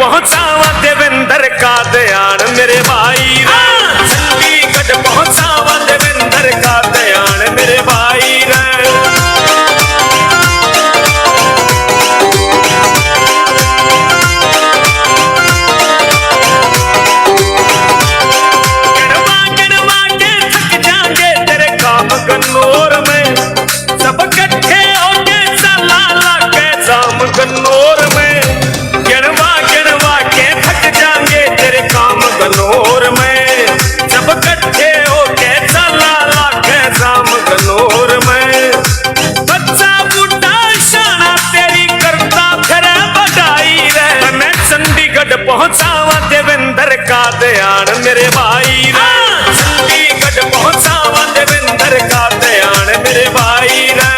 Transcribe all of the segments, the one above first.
पहुंचावा देवेंद्र का ध्यान मेरे भाई रे, चंडीगढ़ पहुंचावा देवेंद्र का ध्यान मेरे भाई रे। गन्नौर में सब इकट्ठे होके चला लाके जाम गन्नौर में, गिनवा गिनवा के थक जाएंगे तेरे काम गन्नौर में, सब इकट्ठे होके चला लाके जाम गन्नौर में। बच्चा बूढ़ा शाना तेरी करता फिर बधाई रे, मैं चंडीगढ़ पहुंचावा देवेंद्र का ध्यान मेरे भाई रे, चंडीगढ़ पहुंचावा देवेंद्र का ध्यान मेरे भाई रे।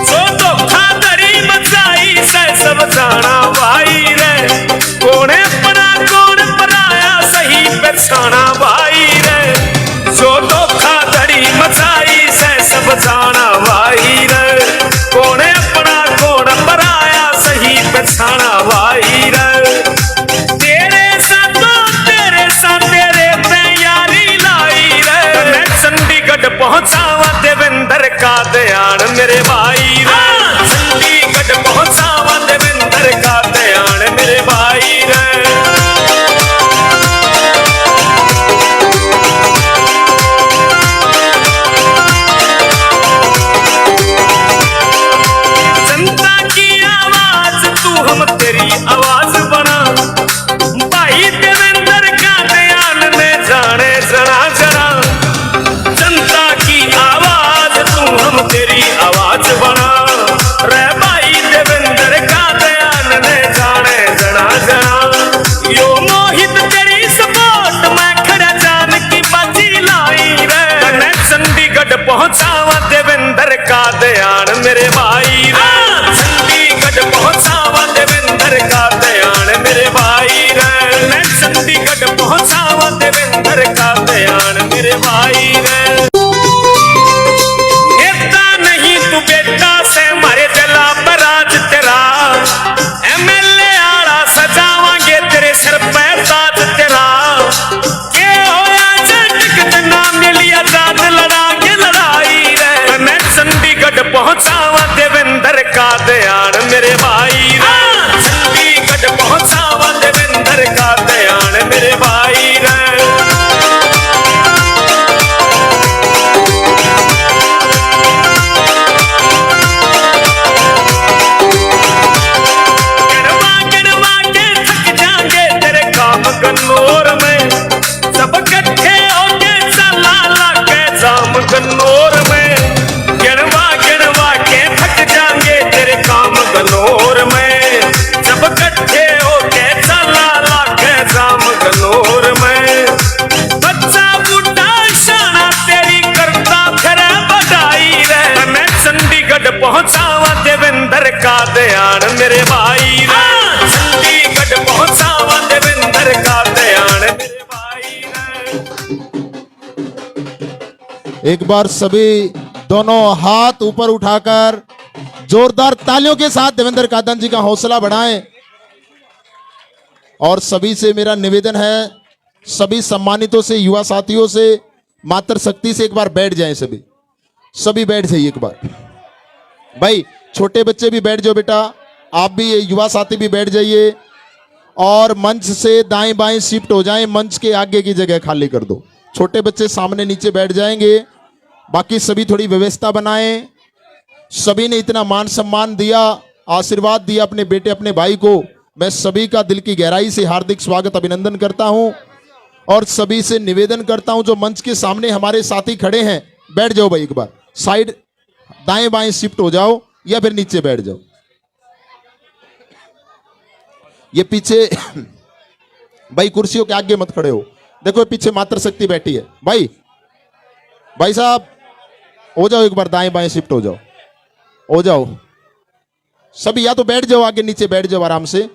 जो धोखाधड़ी मचाई से सब जाना भाई रे, कौन अपना कौन पराया सही पहचाना भाई रे, जो धोखाधड़ी मचाई से सब जाना भाई रे, कौन अपना कौन पराया सही पहचाना भाई रे। तेरे साथ तेरे तैयारी लाई रे, मैं चंडीगढ़ पहुंचावा देवेंद्र का ध्यान मेरे भाई रे, चंडीगढ़ पहुंचावा देवेंद्र का ध्यान मेरे भाई रे। हम तेरी आवाज बना भाई देवेंद्र का ध्यान में जाने जरा जरा, जनता की आवाज तू हम तेरी आवाज बना रे भाई देवेंद्र का ध्यान में जाने जरा जरा। यो मोहित तेरी सपोर्ट में खड़ा जान की बाजी लाई रे, मैं चंडीगढ़ पहुंचावा देवेंद्र का ध्यान मेरे भाई रे, चंडीगढ़ पहुंचावा देवेंद्र का ध्यान मेरे भाई रे, मैं चंडीगढ़ पहुंचावा देवेंद्र का ध्यान मेरे भाई रे। नेता नहीं तू बेटा से मारे जला बराज तेरा, एमएलए आड़ा सजावांगे तेरे सिर पे ताज तेरा, के होया टिकट ना मिली आजाद लड़ांगे लड़ाई रे, मैं चंडीगढ़ पहुंचावा देवेंद्र का ध्यान मेरे भाई रे, चंडीगढ़ पहुंचावा देवेंद्र का ध्यान मेरे भाई रे। गिनवा गिनवा के थक जाएंगे तेरे काम गन्नौर में, सब इकट्ठे होके चला लाके जाम गन्नौर में, गिनवा गिनवा के थक जाएंगे तेरे काम गन्नौर में, सब इकट्ठे होके चला लाके जाम गन्नौर में। बच्चा बूढ़ा शाना तेरी करता फिर बधाई रे, मैं चंडीगढ़ पहुंचावा देवेंद्र का ध्यान मेरे भाई रे, चंडीगढ़ पहुंचावा देवेंद्र का ध्यान मेरे भाई रे। एक बार सभी दोनों हाथ ऊपर उठाकर जोरदार तालियों के साथ देवेंद्र कादन जी का हौसला बढ़ाएं। और सभी से मेरा निवेदन है, सभी सम्मानितों से, युवा साथियों से, मातृशक्ति से एक बार बैठ जाएं। सभी बैठ जाइए एक बार। भाई छोटे बच्चे भी बैठ जाओ बेटा, आप भी, युवा साथी भी बैठ जाइए और मंच से दाएं बाएं शिफ्ट हो जाएं, मंच के आगे की जगह खाली कर दो। छोटे बच्चे सामने नीचे बैठ जाएंगे, बाकी सभी थोड़ी व्यवस्था बनाएं। सभी ने इतना मान सम्मान दिया, आशीर्वाद दिया अपने बेटे अपने भाई को, मैं सभी का दिल की गहराई से हार्दिक स्वागत अभिनंदन करता हूं। और सभी से निवेदन करता हूं जो मंच के सामने हमारे साथी खड़े हैं, बैठ जाओ भाई, एक बार साइड दाएं बाएं शिफ्ट हो जाओ या फिर नीचे बैठ जाओ। ये पीछे भाई कुर्सियों के आगे मत खड़े हो, देखो पीछे मातृशक्ति बैठी है। भाई साहब हो जाओ, एक बार दाएं बाएं शिफ्ट हो जाओ सभी, या तो बैठ जाओ आगे नीचे बैठ जाओ आराम से,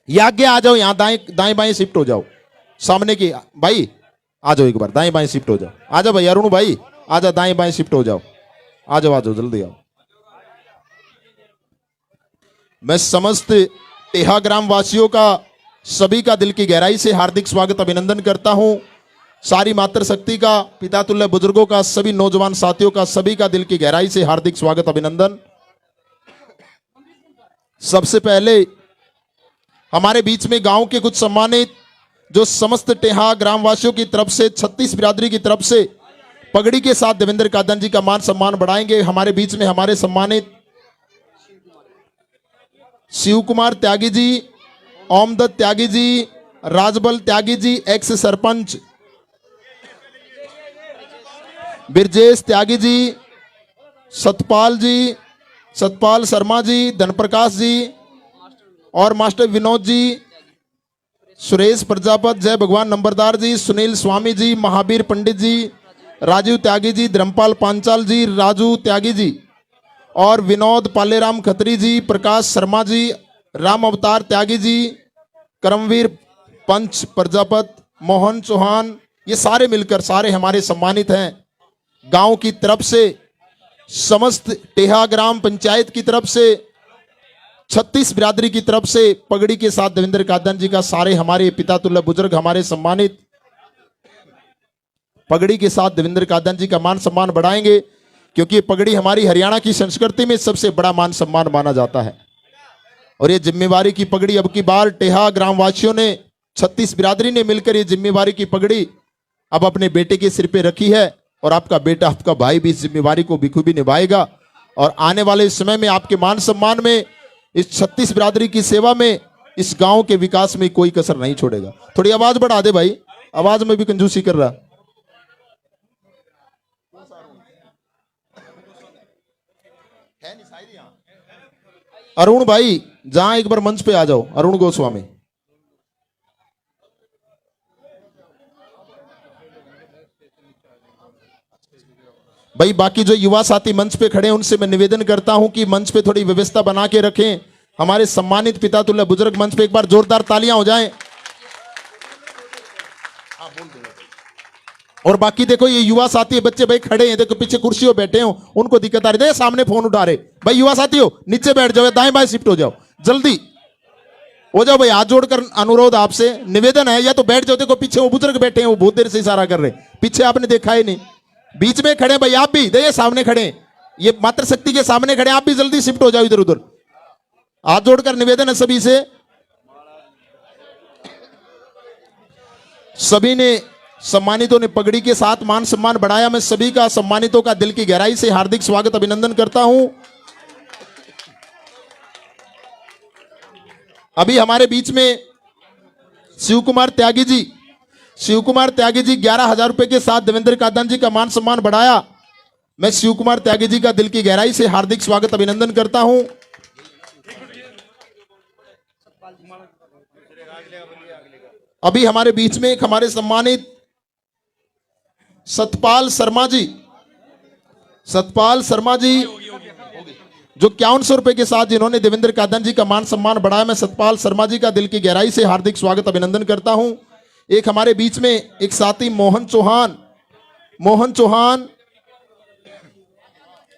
या आगे आ जाओ, यहां दाएं बाएं शिफ्ट हो जाओ सामने की। भाई आ जाओ एक बार, दाएं बाएं शिफ्ट हो जाओ। आ जाओ भाई अरुण भाई, आ जाओ दाएं बाएं शिफ्ट हो जाओ। आ जाओ जल्दी आओ। मैं समस्त टेहा ग्राम वासियों का, सभी का दिल की गहराई से हार्दिक स्वागत अभिनंदन करता हूं। सारी मातृशक्ति का, पिता तुल्य बुजुर्गों का, सभी नौजवान साथियों का, सभी का दिल की गहराई से हार्दिक स्वागत अभिनंदन। सबसे पहले हमारे बीच में गांव के कुछ सम्मानित, जो समस्त टेहा ग्रामवासियों की तरफ से, 36 बिरादरी की तरफ से पगड़ी के साथ देवेंद्र कादन जी का मान सम्मान बढ़ाएंगे। हमारे बीच में हमारे सम्मानित शिव कुमार त्यागी जी, ओमदत्त त्यागी जी, राजबल त्यागी जी, एक्स सरपंच बिरजेश त्यागी जी, सतपाल जी, सतपाल शर्मा जी, धनप्रकाश जी और मास्टर विनोद जी, सुरेश प्रजापत, जय भगवान नंबरदार जी, सुनील स्वामी जी, महावीर पंडित जी, राजीव त्यागी जी, धर्मपाल पांचाल जी, राजू त्यागी जी और विनोद पालेराम खत्री जी, प्रकाश शर्मा जी, राम अवतार त्यागी जी, करमवीर पंच प्रजापत, मोहन चौहान, ये सारे मिलकर सारे हमारे सम्मानित हैं। गांव की तरफ से, समस्त टेहा ग्राम पंचायत की तरफ से, 36 बिरादरी की तरफ से पगड़ी के साथ देवेंद्र कादन जी का, सारे हमारे पिता तुल्य बुजुर्ग, हमारे सम्मानित पगड़ी के साथ देवेंद्र कादन जी का मान सम्मान बढ़ाएंगे, क्योंकि पगड़ी हमारी हरियाणा की संस्कृति में सबसे बड़ा मान सम्मान माना जाता है। और ये जिम्मेवारी की पगड़ी अब की बार टेहा ग्रामवासियों ने, 36 बिरादरी ने मिलकर ये जिम्मेवारी की पगड़ी अब अपने बेटे के सिर पे रखी है और आपका बेटा, आपका भाई भी इस जिम्मेवारी को बखूबी निभाएगा और आने वाले समय में आपके मान सम्मान में, इस 36 बिरादरी की सेवा में, इस गांव के विकास में कोई कसर नहीं छोड़ेगा। थोड़ी आवाज बढ़ा दे भाई, आवाज में भी कंजूसी कर रहा। अरुण भाई जहां, एक बार मंच पे आ जाओ, अरुण गोस्वामी। भाई बाकी जो युवा साथी मंच पे खड़े हैं उनसे मैं निवेदन करता हूं कि मंच पे थोड़ी व्यवस्था बना के रखें। हमारे सम्मानित पिता तुल्य बुजुर्ग मंच पे एक बार जोरदार तालियां हो जाएं। और बाकी देखो ये युवा साथी बच्चे भाई खड़े हैं, देखो पीछे कुर्सियों बैठे हो, उनको दिक्कत आ रही है, सामने फोन उठा रहे। भाई युवा साथियों नीचे बैठ जाओ, दाएं बाएं शिफ्ट हो जाओ, जल्दी हो जाओ भाई। हाथ जोड़कर अनुरोध आपसे, निवेदन है, या तो बैठ जाओ। देखो पीछे वो बुजुर्ग बैठे हैं, वो बहुत देर से इशारा कर रहे, पीछे आपने देखा ही नहीं। बीच में खड़े भाई आप भी, देखिए सामने खड़े, ये मातृशक्ति के सामने खड़े, आप भी जल्दी शिफ्ट हो जाओ इधर उधर। हाथ जोड़कर निवेदन है सभी से। सभी ने, सम्मानितों ने पगड़ी के साथ मान सम्मान बढ़ाया। मैं सभी का, सम्मानितों का दिल की गहराई से हार्दिक स्वागत अभिनंदन करता हूं। अभी हमारे बीच में शिव कुमार त्यागी जी, शिव कुमार त्यागी जी 11,000 रुपए के साथ देवेंद्र कादन जी का मान सम्मान बढ़ाया। मैं शिव कुमार त्यागी जी का दिल की गहराई से हार्दिक स्वागत अभिनंदन करता हूं। अभी हमारे बीच में एक हमारे सम्मानित सतपाल शर्मा जी, सतपाल शर्मा जी जो 5100 रुपए के साथ जिन्होंने देवेंद्र कादन जी का मान सम्मान बढ़ाया, मैं सतपाल शर्मा जी का दिल की गहराई से हार्दिक स्वागत अभिनंदन करता हूं। एक हमारे बीच में एक साथी मोहन चौहान, मोहन चौहान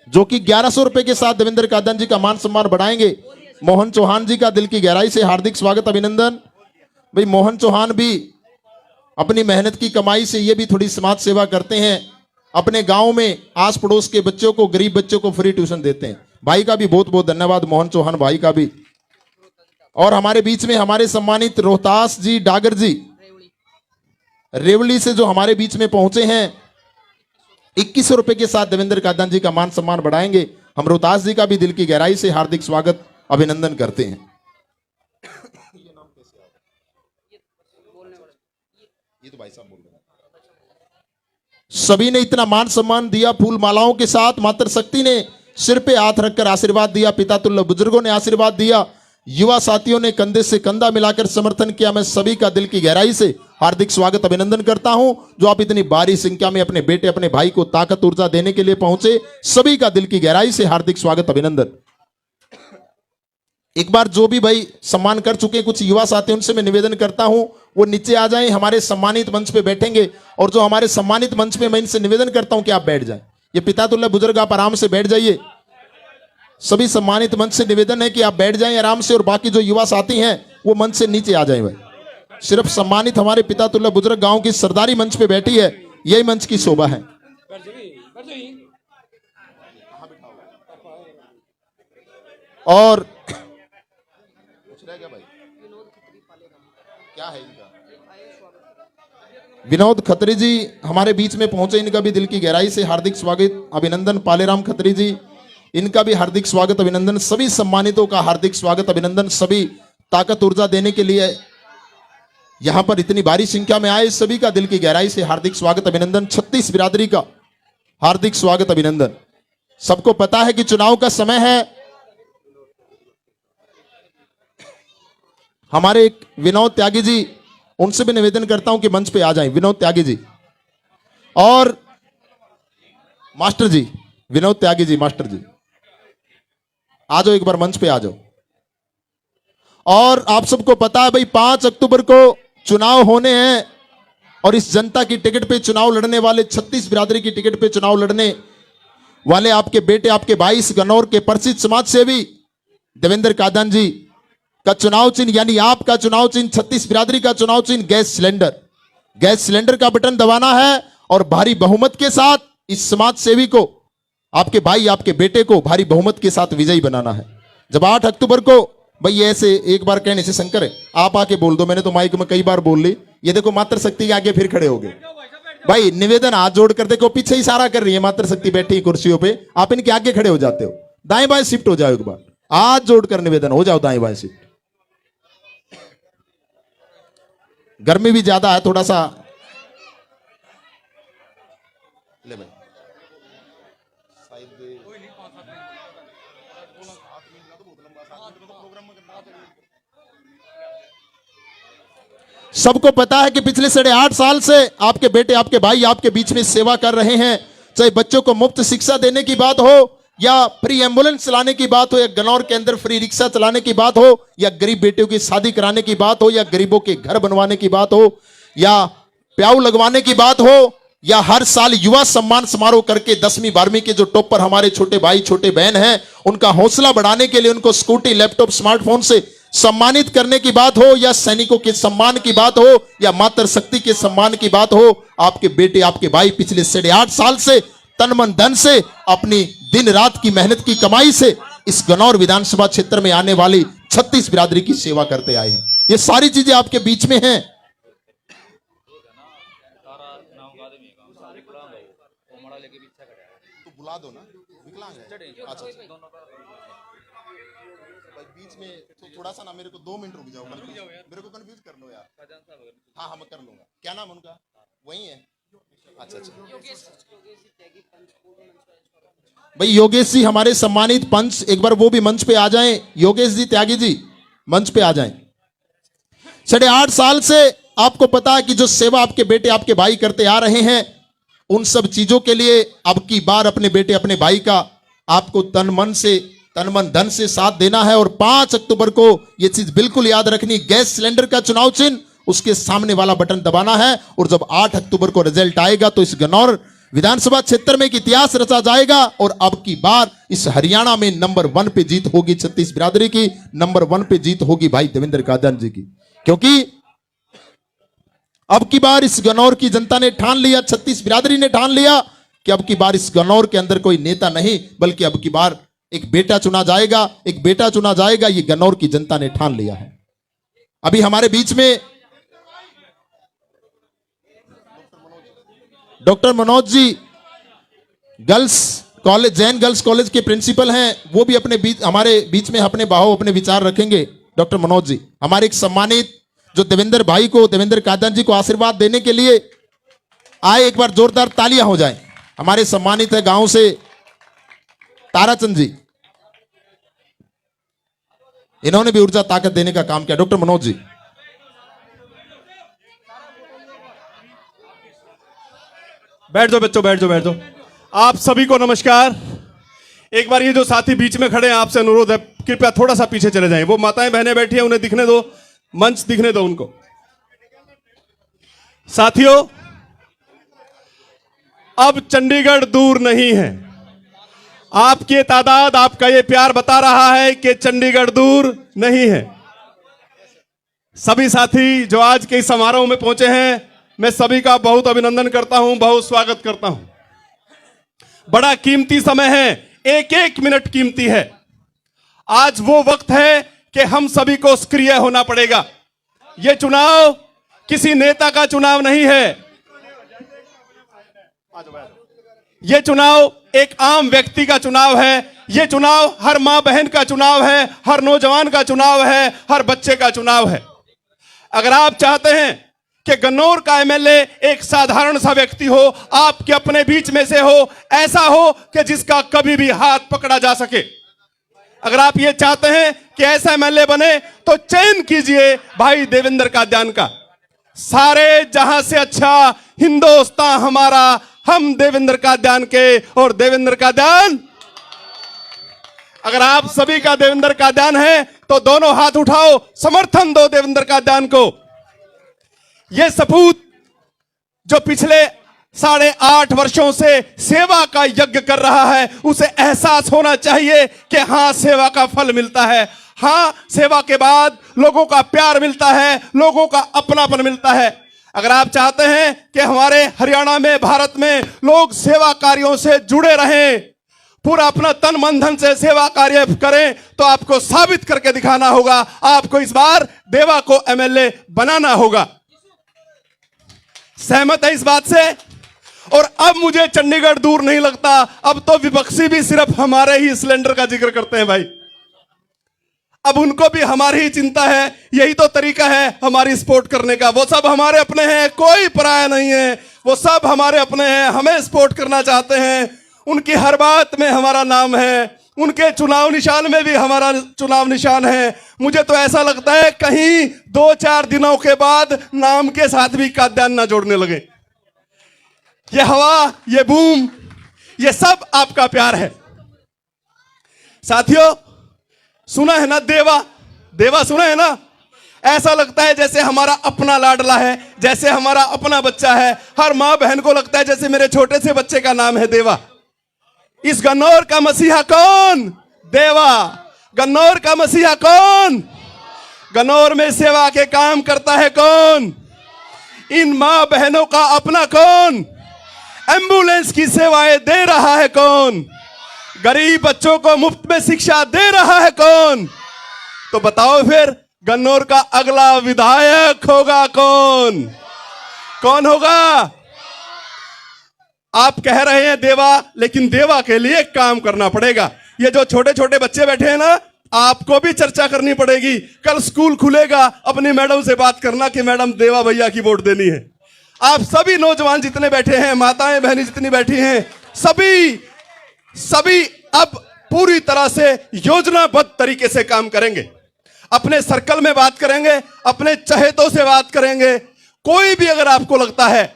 जो कि 1100 रुपए के साथ देवेंद्र कादन जी का मान सम्मान बढ़ाएंगे। मोहन चौहान जी का दिल की गहराई से हार्दिक स्वागत अभिनंदन। भाई मोहन चौहान भी अपनी मेहनत की कमाई से ये भी थोड़ी समाज सेवा करते हैं, अपने गांव में आस पड़ोस के बच्चों को, गरीब बच्चों को फ्री ट्यूशन देते हैं। भाई का भी बहुत बहुत धन्यवाद, मोहन चौहान भाई का भी। और हमारे बीच में हमारे सम्मानित रोहतास जी डागर जी, रेवली से जो हमारे बीच में पहुंचे हैं, 2100 रुपए के साथ देवेंद्र कादन जी का मान सम्मान बढ़ाएंगे। हम रोहतास जी का भी दिल की गहराई से हार्दिक स्वागत अभिनंदन करते हैं। ये तो भाई साहब बोल रहे हैं। सभी ने इतना मान सम्मान दिया, फूल मालाओं के साथ। मातृशक्ति ने सिर पे हाथ रखकर आशीर्वाद दिया, पिता तुल्य बुजुर्गों ने आशीर्वाद दिया, युवा साथियों ने कंधे से कंधा मिलाकर समर्थन किया। मैं सभी का दिल की गहराई से हार्दिक स्वागत अभिनंदन करता हूं। जो आप इतनी भारी संख्या में अपने बेटे, अपने भाई को ताकत ऊर्जा देने के लिए पहुंचे, सभी का दिल की गहराई से हार्दिक स्वागत अभिनंदन। एक बार जो भी भाई सम्मान कर चुके कुछ युवा साथी, उनसे मैं निवेदन करता हूं वो नीचे आ जाएं, हमारे सम्मानित मंच पे बैठेंगे। और जो हमारे सम्मानित मंच पे, मैं इनसे निवेदन करता हूं कि आप बैठ जाएं। ये पितातुल्लाह बुजुर्ग, आप आराम से बैठ जाइए। सभी सम्मानित मंच से निवेदन है कि आप बैठ जाएं आराम से, और बाकी जो युवा साथी हैं वो मंच से नीचे आ जाएं। भाई सिर्फ सम्मानित हमारे पितातुल्लाह बुजुर्ग गांव की सरदारी मंच पे बैठी है, यही मंच की शोभा है। और क्या है इनका? विनोद खत्री जी हमारे बीच में पहुंचे, इनका भी दिल की गहराई से हार्दिक स्वागत अभिनंदन। पालेराम खत्री जी, इनका भी हार्दिक स्वागत अभिनंदन। सभी सम्मानितों का हार्दिक स्वागत अभिनंदन। सभी ताकत ऊर्जा देने के लिए यहां पर इतनी भारी संख्या में आए, सभी का दिल की गहराई से हार्दिक स्वागत अभिनंदन। 36 बिरादरी का हार्दिक स्वागत अभिनंदन। सबको पता है कि चुनाव का समय है। हमारे एक विनोद त्यागी जी, उनसे भी निवेदन करता हूं कि मंच पे आ जाएं। विनोद त्यागी जी और मास्टर जी, विनोद त्यागी जी, मास्टर जी आ जाओ, एक बार मंच पे आ जाओ। और आप सबको पता है भाई 5 अक्टूबर को चुनाव होने हैं, और इस जनता की टिकट पे चुनाव लड़ने वाले, 36 बिरादरी की टिकट पे चुनाव लड़ने वाले आपके बेटे, आपके भाई, इस गन्नौर के प्रसिद्ध समाज सेवी देवेंद्र कादन जी का चुनाव चिन्ह, यानी आपका चुनाव चिन्ह, 36 बिरादरी का चुनाव चिन्ह गैस सिलेंडर। गैस सिलेंडर का बटन दबाना है और भारी बहुमत के साथ इस समाज सेवी को, आपके भाई, आपके बेटे को भारी बहुमत के साथ विजयी बनाना है। जब 8 अक्टूबर को भाई, ऐसे एक बार कहने से शंकर है, आप आके बोल दो, मैंने तो माइक में कई बार बोल ली। ये देखो मातृ शक्ति के आगे फिर खड़े हो गए भाई। निवेदन हाथ जोड़ कर देखो, पीछे इशारा कर रही है मातृ शक्ति बैठी कुर्सियों पे, आप इनके आगे खड़े हो जाते हो। दाएं बाएं शिफ्ट हो जाओ, एक बार हाथ जोड़कर निवेदन हो जाओ, दाएं बाएं शिफ्ट। गर्मी भी ज्यादा है थोड़ा सा, ले भाई। सबको पता है कि पिछले 8.5 साल से आपके बेटे, आपके भाई आपके बीच में सेवा कर रहे हैं। चाहे बच्चों को मुफ्त शिक्षा देने की बात हो, या फ्री एम्बुलेंस चलाने की बात हो, या गन्नौर के अंदर फ्री रिक्शा चलाने की बात हो, या गरीब बेटियों की शादी कराने की बात हो, या गरीबों के घर बनवाने की बात हो, या प्याऊ लगवाने की बात हो, या हर साल युवा सम्मान समारोह करके 10वीं 12वीं के जो टॉपर हमारे छोटे भाई छोटे बहन हैं, उनका हौसला बढ़ाने के लिए उनको स्कूटी, लैपटॉप, स्मार्टफोन से सम्मानित करने की बात हो, या सैनिकों के सम्मान की बात हो, या मातृ शक्ति के सम्मान की बात हो, आपके बेटे, आपके भाई पिछले 8.5 साल से तन मन धन से, अपनी दिन रात की मेहनत की कमाई से इस गन्नौर विधानसभा क्षेत्र में आने वाली 36 बिरादरी की सेवा करते आए हैं। ये सारी चीजें आपके बीच में हैं। तो बुला दो ना, विकलांग है। अच्छा, बीच में तो थोड़ा सा ना, मेरे को 2 मिनट रुक जाओ, मेरे को कंफ्यूज कर लो यार। हाँ हाँ, मैं कर लूंगा। क्या नाम उनका? वही है? अच्छा अच्छा, भाई योगेश जी हमारे सम्मानित पंच, एक बार वो भी मंच पे आ जाएं। योगेश जी, त्यागी जी मंच पे आ जाएं। 8.5 साल से आपको पता है कि जो सेवा आपके बेटे, आपके भाई करते आ रहे हैं, उन सब चीजों के लिए अब की बार अपने बेटे, अपने भाई का आपको तन मन धन से साथ देना है। और 5 अक्टूबर को यह चीज बिल्कुल याद रखनी, गैस सिलेंडर का चुनाव चिन्ह, उसके सामने वाला बटन दबाना है। और जब 8 अक्टूबर को रिजल्ट आएगा तो इस गन्नौर विधानसभा क्षेत्र में एक इतिहास रचा जाएगा। और अब की बार इस हरियाणा में नंबर 1 पे जीत होगी 36 बिरादरी की, नंबर 1 पे जीत होगी भाई देवेंद्र कादन जी की। क्योंकि अब की बार इस गन्नौर की जनता ने ठान लिया, 36 बिरादरी ने ठान लिया कि अब की बार इस गन्नौर के अंदर कोई नेता नहीं, बल्कि अब की बार एक बेटा चुना जाएगा, एक बेटा चुना जाएगा। ये गन्नौर की जनता ने ठान लिया है। अभी हमारे बीच में doctor Manoj ji, girls college, Jain girls college के प्रिंसिपल हैं, वो भी अपने बीच, हमारे बीच में अपने बाहों, अपने विचार रखेंगे। डॉक्टर मनोज जी हमारे एक सम्मानित, जो देवेंद्र भाई को, देवेंद्र कादन जी को आशीर्वाद देने के लिए आए। एक बार जोरदार तालियां हो जाएं। हमारे सम्मानित है गांव से ताराचंद जी, इन्होंने भी ऊर्जा ताकत देने का काम किया। डॉक्टर मनोज जी, बैठ जाओ बच्चों, बैठ जाओ, बैठ जाओ। आप सभी को नमस्कार। एक बार ये जो साथी बीच में खड़े हैं, आपसे अनुरोध है कृपया थोड़ा सा पीछे चले जाएं। वो माताएं बहनें बैठी हैं, उन्हें दिखने दो, मंच दिखने दो उनको। साथियों, अब चंडीगढ़ दूर नहीं है। आपकी तादाद, आपका ये प्यार बता रहा है कि चंडीगढ़ दूर नहीं है। सभी साथी जो आज के इस समारोह में पहुंचे हैं, मैं सभी का बहुत अभिनंदन करता हूं, बहुत स्वागत करता हूं। बड़ा कीमती समय है, एक एक मिनट कीमती है। आज वो वक्त है कि हम सभी को सक्रिय होना पड़ेगा। यह चुनाव किसी नेता का चुनाव नहीं है, यह चुनाव एक आम व्यक्ति का चुनाव है। यह चुनाव हर मां बहन का चुनाव है, हर नौजवान का चुनाव है, हर बच्चे का चुनाव है। अगर आप चाहते हैं कि गन्नौर का एमएलए एक साधारण सा व्यक्ति हो, आपके अपने बीच में से हो, ऐसा हो कि जिसका कभी भी हाथ पकड़ा जा सके, अगर आप ये चाहते हैं कि ऐसा एमएलए बने, तो चयन कीजिए भाई देवेंद्र कादियान का। सारे जहां से अच्छा हिंदुस्तान हमारा, हम देवेंद्र कादियान के, और देवेंद्र कादियान। अगर आप सभी का देवेंद्र कादियान है तो दोनों हाथ उठाओ, समर्थन दो देवेंद्र कादियान को। यह सपूत जो पिछले 8.5 वर्षों से सेवा का यज्ञ कर रहा है, उसे एहसास होना चाहिए कि हां, सेवा का फल मिलता है। हां, सेवा के बाद लोगों का प्यार मिलता है, लोगों का अपनापन मिलता है। अगर आप चाहते हैं कि हमारे हरियाणा में, भारत में लोग सेवा कार्यों से जुड़े रहें, पूरा अपना तन मन धन से सेवा कार्य करें, तो आपको साबित करके दिखाना होगा। आपको इस बार देवा को एमएलए बनाना होगा। सहमत है इस बात से? और अब मुझे चंडीगढ़ दूर नहीं लगता। अब तो विपक्षी भी सिर्फ हमारे ही सिलेंडर का जिक्र करते हैं भाई। अब उनको भी हमारी ही चिंता है। यही तो तरीका है हमारी सपोर्ट करने का। वो सब हमारे अपने हैं, कोई पराया नहीं है। वो सब हमारे अपने हैं, हमें सपोर्ट करना चाहते हैं। उनकी हर बात में हमारा नाम है, उनके चुनाव निशान में भी हमारा चुनाव निशान है। मुझे तो ऐसा लगता है कहीं 2-4 दिनों के बाद नाम के साथ भी कादियान ना जोड़ने लगे। ये हवा, ये बूम, ये सब आपका प्यार है। साथियों, सुना है ना देवा? देवा सुना है ना? ऐसा लगता है जैसे हमारा अपना लाडला है, जैसे हमारा अपना बच्चा है। हर मां बहन को लगता है जैसे मेरे छोटे से बच्चे का नाम है देवा। इस गन्नौर का मसीहा कौन? देवा। गन्नौर का मसीहा कौन? गन्नौर में सेवा के काम करता है कौन? इन मां बहनों का अपना कौन? एम्बुलेंस की सेवाएं दे रहा है कौन? गरीब बच्चों को मुफ्त में शिक्षा दे रहा है कौन? तो बताओ फिर गन्नौर का अगला विधायक होगा कौन? कौन होगा? आप कह रहे हैं देवा, लेकिन देवा के लिए काम करना पड़ेगा। ये जो छोटे छोटे बच्चे बैठे हैं ना, आपको भी चर्चा करनी पड़ेगी। कल स्कूल खुलेगा, अपनी मैडम से बात करना कि मैडम देवा भैया की वोट देनी है। आप सभी नौजवान जितने बैठे हैं, माताएं बहनें जितनी बैठी हैं, सभी अब पूरी तरह से योजनाबद्ध तरीके से काम करेंगे। अपने सर्कल में बात करेंगे, अपने चहेतों से बात करेंगे। कोई भी अगर आपको लगता है,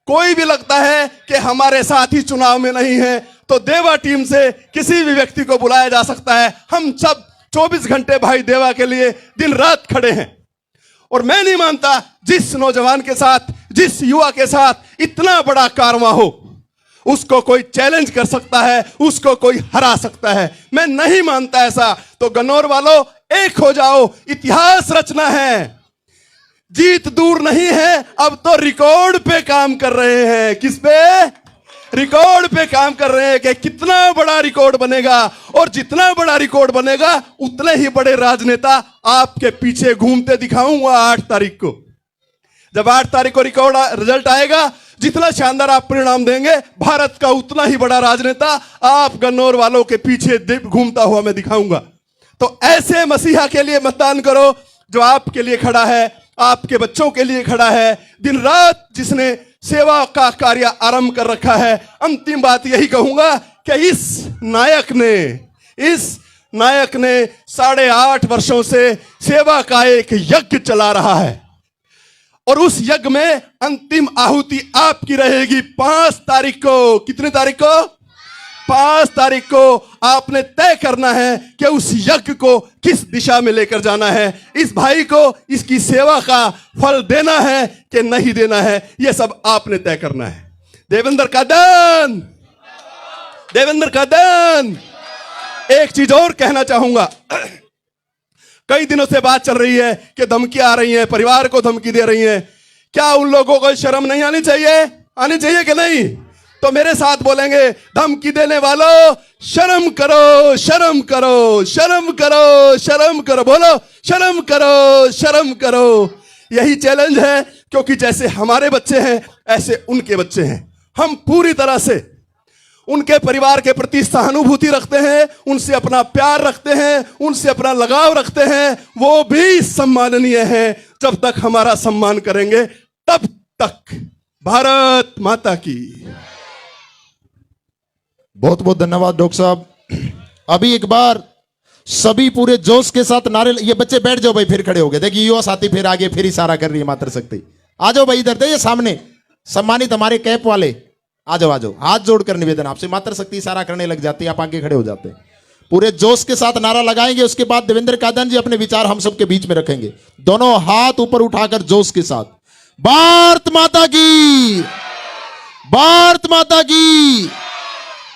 कोई भी लगता है कि हमारे साथी चुनाव में नहीं है, तो देवा टीम से किसी भी व्यक्ति को बुलाया जा सकता है। हम सब 24 घंटे भाई देवा के लिए दिन रात खड़े हैं। और मैं नहीं मानता जिस नौजवान के साथ, जिस युवा के साथ इतना बड़ा कारवां हो, उसको कोई चैलेंज कर सकता है, उसको कोई हरा सकता है। मैं नहीं मानता ऐसा। तो गन्नौर वालों, एक हो जाओ, इतिहास रचना है। जीत दूर नहीं है, अब तो रिकॉर्ड पे काम कर रहे हैं। किस पे? रिकॉर्ड पे काम कर रहे हैं कि कितना बड़ा रिकॉर्ड बनेगा। और जितना बड़ा रिकॉर्ड बनेगा, उतने ही बड़े राजनेता आपके पीछे घूमते दिखाऊंगा 8 तारीख को। जब 8 तारीख को रिकॉर्ड रिजल्ट आएगा, जितना शानदार आप परिणाम देंगे, भारत का उतना ही बड़ा राजनेता आप गन्नौर वालों के पीछे घूमता हुआ मैं दिखाऊंगा। तो ऐसे मसीहा के लिए मतदान करो जो आपके लिए खड़ा है, आपके बच्चों के लिए खड़ा है, दिन रात जिसने सेवा का कार्य आरंभ कर रखा है। अंतिम बात यही कहूंगा कि इस नायक ने 8.5 वर्षों से सेवा का एक यज्ञ चला रहा है। और उस यज्ञ में अंतिम आहुति आपकी रहेगी 5 तारीख को। कितनी तारीख को? 5 तारीख को आपने तय करना है कि उस यज्ञ को किस दिशा में लेकर जाना है, इस भाई को इसकी सेवा का फल देना है कि नहीं देना है, यह सब आपने तय करना है। देवेंद्र का दान, देवेंद्र का दान। एक चीज और कहना चाहूंगा, कई दिनों से बात चल रही है कि धमकियां आ रही हैं, परिवार को धमकी दे रही हैं। क्या उन लोगों को शर्म नहीं आनी चाहिए? आनी चाहिए कि नहीं? तो मेरे साथ बोलेंगे, धमकी देने वालों शर्म करो, शर्म करो, शर्म करो, शर्म करो। बोलो शर्म करो, शर्म करो। यही चैलेंज है, क्योंकि जैसे हमारे बच्चे हैं ऐसे उनके बच्चे हैं। हम पूरी तरह से उनके परिवार के प्रति सहानुभूति रखते हैं, उनसे अपना प्यार रखते हैं, उनसे अपना लगाव रखते हैं। वो भी सम्माननीय है। जब तक हमारा सम्मान करेंगे तब तक। भारत माता की। बहुत बहुत धन्यवाद डॉक्टर साहब। अभी एक बार सभी पूरे जोश के साथ नारे। ये बच्चे बैठ जाओ भाई, फिर खड़े हो गए। देखिए युवा साथी फिर आगे फिर इशारा कर रही है मातृशक्ति। आ जाओ भाई, इधर देखिए सामने सम्मानित हमारे कैप वाले आ जाओ, आ जाओ। हाथ जोड़कर निवेदन आपसे, मातृशक्ति इशारा करने लग जाती है, आप आगे खड़े हो जाते हैं। पूरे जोश के साथ नारा लगाएंगे। उसके बाद देवेंद्र कादन जी अपने विचार हम सबके बीच में रखेंगे। दोनों हाथ ऊपर उठाकर जोश के साथ, भारत माता की, भारत माता की।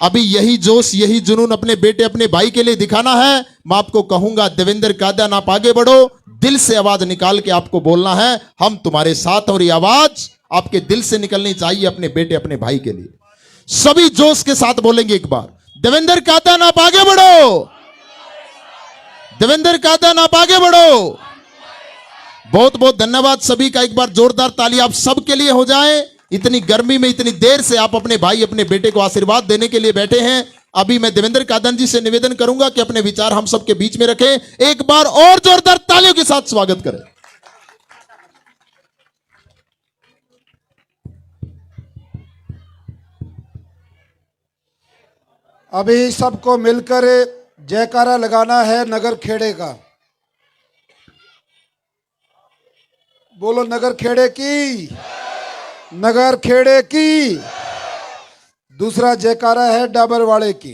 अभी यही जोश, यही जुनून अपने बेटे अपने भाई के लिए दिखाना है। मैं आपको कहूंगा देवेंद्र कादन आप आगे बढ़ो, दिल से आवाज निकाल के आपको बोलना है, हम तुम्हारे साथ। और ये आवाज आपके दिल से निकलनी चाहिए अपने बेटे अपने भाई के लिए। सभी जोश के साथ बोलेंगे एक बार, देवेंद्र कादन आप आगे बढ़ो, देवेंद्र कादन आप आगे बढ़ो। बहुत बहुत धन्यवाद सभी का। एक बार जोरदार ताली आप सबके लिए हो जाए। इतनी गर्मी में इतनी देर से आप अपने भाई अपने बेटे को आशीर्वाद देने के लिए बैठे हैं। अभी मैं देवेंद्र कादन जी से निवेदन करूंगा कि अपने विचार हम सबके बीच में रखें। एक बार और जोरदार तालियों के साथ स्वागत करें। अभी सबको मिलकर जयकारा लगाना है नगर खेड़े का। बोलो नगर खेड़े की, नगर खेड़े की। दूसरा जयकारा है डाबर वाले की,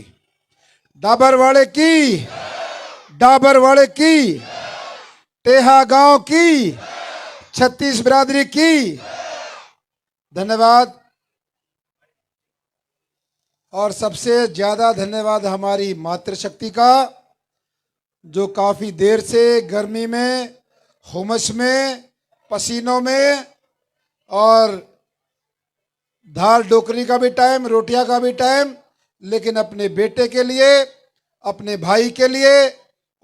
डाबर वाले की, डाबर वाले की, टेहा गांव की, 36 बिरादरी की। धन्यवाद। और सबसे ज्यादा धन्यवाद हमारी मातृशक्ति का, जो काफी देर से गर्मी में, हुमस में, पसीनों में और दाल डोकरी का भी टाइम, रोटियां का भी टाइम, लेकिन अपने बेटे के लिए, अपने भाई के लिए,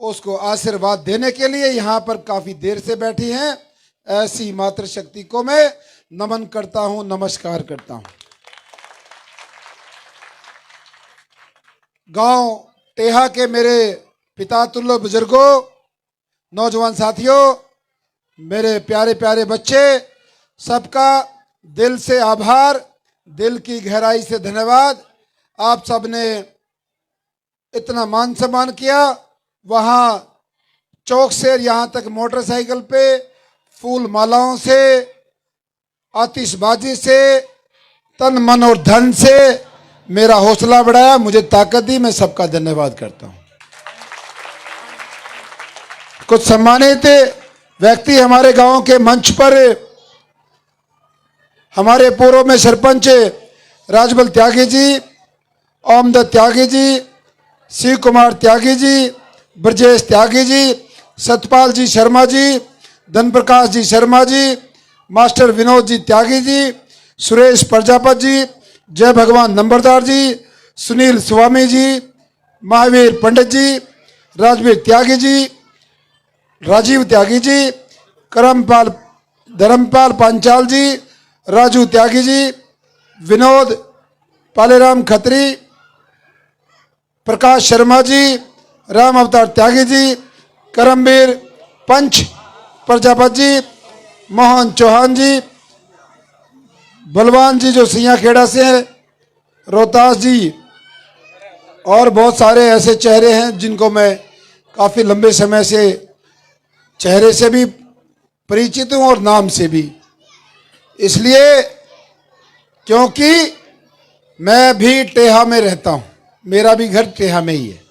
उसको आशीर्वाद देने के लिए यहाँ पर काफी देर से बैठी हैं। ऐसी मातृशक्ति को मैं नमन करता हूँ, नमस्कार करता हूँ। गांव टेहा के मेरे पिता तुल्य बुजुर्गों, नौजवान साथियों, मेरे प्यारे प्यारे बच्चे, सबका दिल से आभार, दिल की गहराई से धन्यवाद। आप सब ने इतना मान सम्मान किया। वहाँ चौक से यहाँ तक मोटरसाइकिल पे फूल मालाओं से, आतिशबाजी से, तन मन और धन से मेरा हौसला बढ़ाया, मुझे ताकत दी। मैं सबका धन्यवाद करता हूँ। कुछ सम्मानित व्यक्ति हमारे गांव के मंच पर, हमारे पूर्व में सरपंच राजबल त्यागी जी, ओमदत्त त्यागी जी, शिव कुमार त्यागी जी, ब्रजेश त्यागी जी, सतपाल जी शर्मा जी, धनप्रकाश जी शर्मा जी, मास्टर विनोद जी त्यागी जी, सुरेश प्रजापत जी, जय भगवान नंबरदार जी, सुनील स्वामी जी, महावीर पंडित जी, राजवीर त्यागी जी, राजीव त्यागी जी, धर्मपाल पांचाल जी, राजू त्यागी जी, विनोद पालेराम खत्री, प्रकाश शर्मा जी, राम अवतार त्यागी जी, करमवीर पंच प्रजापत जी, मोहन चौहान जी, बलवान जी जो सिया खेड़ा से हैं, रोहतास जी, और बहुत सारे ऐसे चेहरे हैं जिनको मैं काफ़ी लंबे समय से चेहरे से भी परिचित हूँ और नाम से भी। इसलिए क्योंकि मैं भी टेहा में रहता हूँ, मेरा भी घर टेहा में ही है।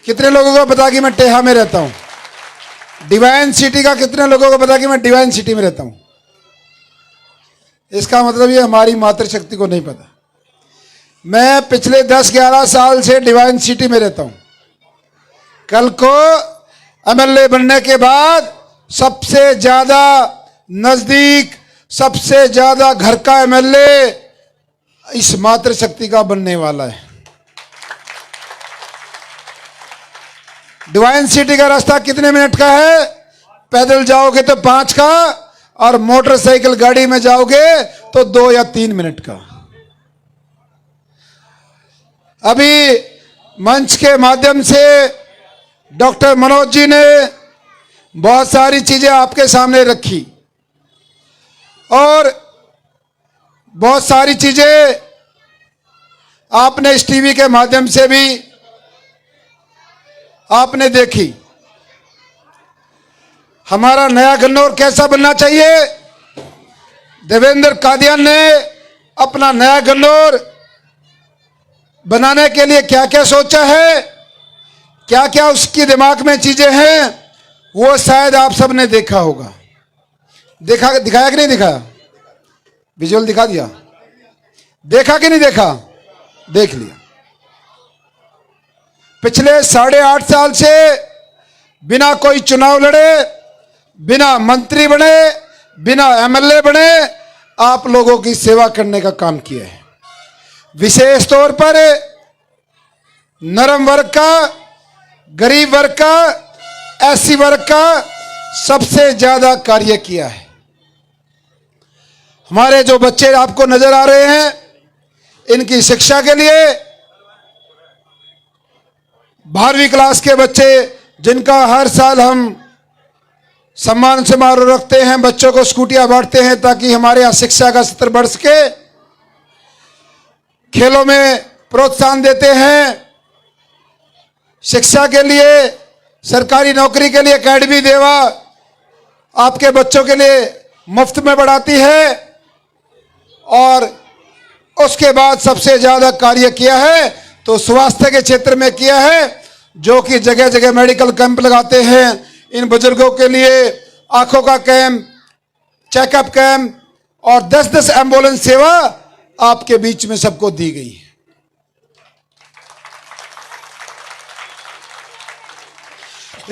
कितने लोगों को पता कि मैं टेहा में रहता हूं? डिवाइन सिटी का कितने लोगों को पता कि मैं डिवाइन सिटी में रहता हूं? इसका मतलब ये हमारी मातृशक्ति को नहीं पता। मैं पिछले 10-11 साल से डिवाइन सिटी में रहता हूं। कल को एमएलए बनने के बाद सबसे ज्यादा नजदीक, सबसे ज्यादा घर का एमएलए इस मातृशक्ति का बनने वाला है। डिवाइन सिटी का रास्ता कितने मिनट का है? पैदल जाओगे तो 5 का, और मोटरसाइकिल गाड़ी में जाओगे तो 2 या 3 मिनट का। अभी मंच के माध्यम से डॉक्टर मनोज जी ने बहुत सारी चीजें आपके सामने रखी, और बहुत सारी चीजें आपने इस टीवी के माध्यम से भी आपने देखी। हमारा नया गन्नौर कैसा बनना चाहिए? देवेंद्र कादियान ने अपना नया गन्नौर बनाने के लिए क्या क्या सोचा है, क्या क्या उसकी दिमाग में चीजें हैं, वो शायद आप सबने देखा होगा। दिखाया कि नहीं दिखाया? विजुअल दिखा दिया? देखा कि नहीं देखा? देख लिया। पिछले 8.5 साल से बिना कोई चुनाव लड़े, बिना मंत्री बने, बिना एमएलए बने, आप लोगों की सेवा करने का काम किया है। विशेष तौर पर नरम वर्ग का, गरीब वर्ग का, एससी वर्ग का सबसे ज्यादा कार्य किया है। हमारे जो बच्चे आपको नजर आ रहे हैं, इनकी शिक्षा के लिए 12वीं क्लास के बच्चे, जिनका हर साल हम सम्मान समारोह रखते हैं, बच्चों को स्कूटियां बांटते हैं ताकि हमारे यहाँ शिक्षा का स्तर बढ़ सके, खेलों में प्रोत्साहन देते हैं, शिक्षा के लिए, सरकारी नौकरी के लिए एकेडमी देवा आपके बच्चों के लिए मुफ्त में बढ़ाती है, और उसके बाद सबसे ज्यादा कार्य किया है तो स्वास्थ्य के क्षेत्र में किया है, जो कि जगह जगह मेडिकल कैंप लगाते हैं। इन बुजुर्गों के लिए आंखों का कैंप, चेकअप कैंप और 10-10 एम्बुलेंस सेवा आपके बीच में सबको दी गई है।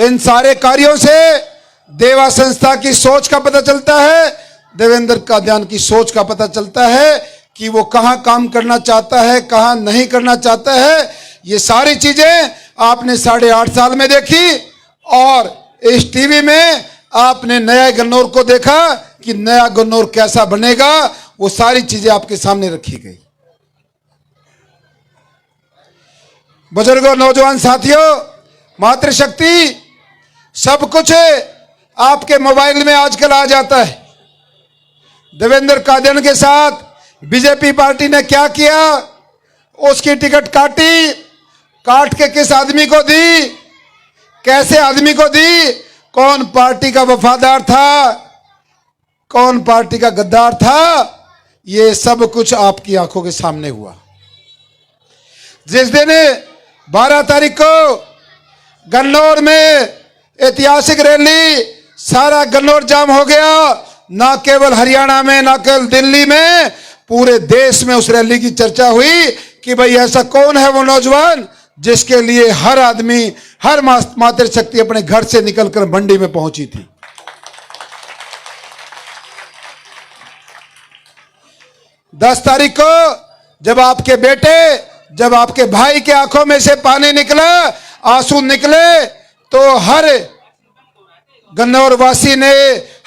इन सारे कार्यों से देवा संस्था की सोच का पता चलता है, देवेंद्र कादियान की सोच का पता चलता है कि वो कहां काम करना चाहता है, कहां नहीं करना चाहता है। ये सारी चीजें आपने 8.5 साल में देखी, और इस टीवी में आपने नया गन्नौर को देखा कि नया गन्नौर कैसा बनेगा। वो सारी चीजें आपके सामने रखी गई। बुजुर्गों, नौजवान साथियों, मातृशक्ति सब कुछ आपके मोबाइल में आजकल आ जाता है। देवेंद्र कादियान के साथ बीजेपी पार्टी ने क्या किया? उसकी टिकट काटी, काट के किस आदमी को दी, कैसे आदमी को दी, कौन पार्टी का वफादार था, कौन पार्टी का गद्दार था, ये सब कुछ आपकी आंखों के सामने हुआ। जिस दिन 12 तारीख को गन्नौर में ऐतिहासिक रैली, सारा गन्नौर जाम हो गया, ना केवल हरियाणा में, ना केवल दिल्ली में, पूरे देश में उस रैली की चर्चा हुई कि भाई ऐसा कौन है वो नौजवान जिसके लिए हर आदमी, हर मातृशक्ति अपने घर से निकलकर मंडी में पहुंची थी। दस तारीख को जब आपके बेटे, जब आपके भाई के आंखों में से पानी निकला, आंसू निकले, तो हर गन्नौर वासी ने,